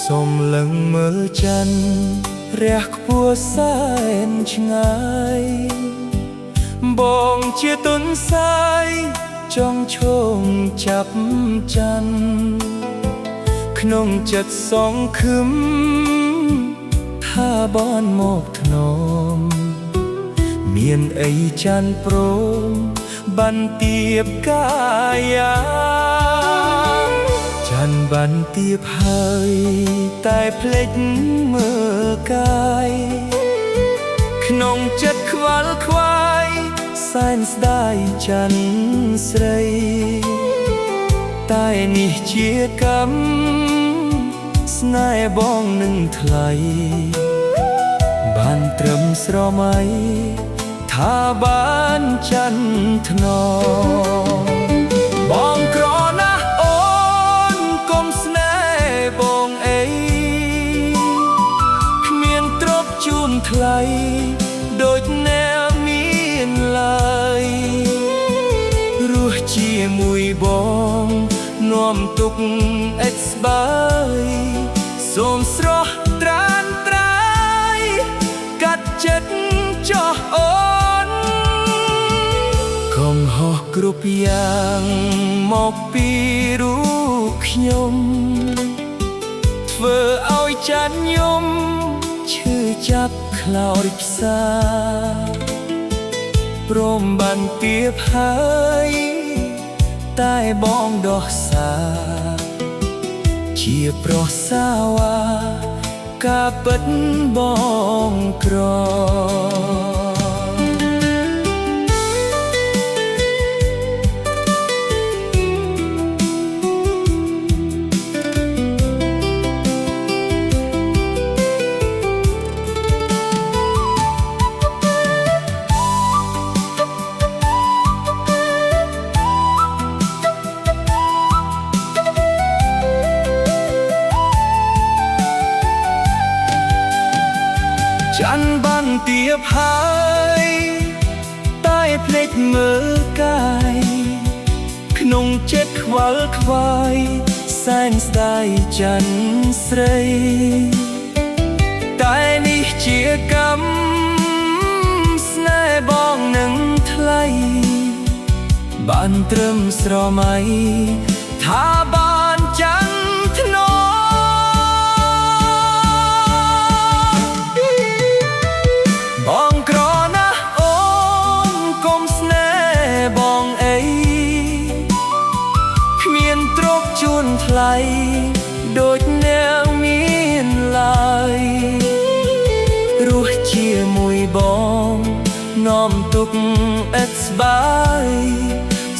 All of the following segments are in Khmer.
សូមលឹងមើលច័ន្ទរះខ្ពស់សែនឆ្ងាយបងជាទុនសាយចង់ឈោងចាប់ច័ន្ទក្នុងចិត្តសងខឹមថាបនមកធ្នមមានអីច័ន្ទព្រមបានទៀបកាយាច័ន្ទបានទៀបហើយតែភ្លេចមើលកាយក្នុងចិត្តខ្វល់ខ្វាយសែនស្ដាយច័ន្ទស្រីតែនេះជាកម្មស្នេហ៍បងនឹងថ្លៃបានត្រឹមស្រមៃថាបានច័ន្ទថ្នមបងក្រណាស់អូនកុំស្នេហ៍បងអីគ្មានទ្រព្យជូនថ្លៃដូចអ្នកមានឡើយរស់ជាមួយបងនាំទុកអេស្បាយសូមស្រស់ត្រានត្រាយកាត់ចិត្តចោះអូខំហោះគ្រប់យ៉ាងមកពីរូបខ្ញុំធ្វើឲ្យចាត់ញោមឈឺចាប់ខ្លោចផ្សាព្រមបានទៀបហើយតែបងដោះសាជាប្រសាវ៉ាការពិតបងក្រច័ន្ទបានទៀបហើយតែភ្លេចមើលកាយក្នុងចិត្តខ្វល់ខ្វាយសែនស្ដាយច័ន្ទស្រីតែនេះជាកម្មស្នេហ៍បងនឹងថ្លៃបានត្រឹមស្រមៃថាបានច័ន្ទថ្នមបងក្រណាស់អូនកុំស្នេហ៍បងអីគ្មានទ្រព្យជូនថ្លៃដូចអ្នកមានឡើយរស់ជាមួយបងនាំទុកអេស្បាយ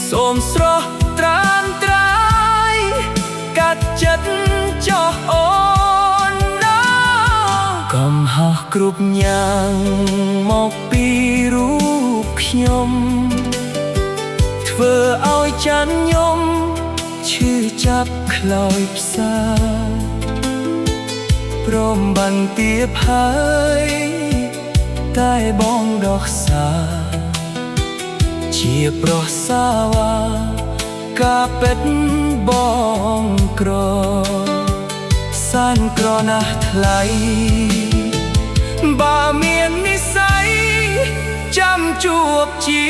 សូមស្រស់ត្រានត្រាយកាត់ចិត្តចោះអូកំហុសគ្រប់យ៉ាងមកពីរូបខ្ញុំធ្វើឲ្យចាន់ញោមឈឺចាប់ខ្លោចផ្សាព្រមបានទៀបហើយតែបងដោះសាជាប្រសាវ៉ាការពិតបងក្រសានក្រណាស់ថ្លៃបើមាននិស្ស័យចាំជួបជា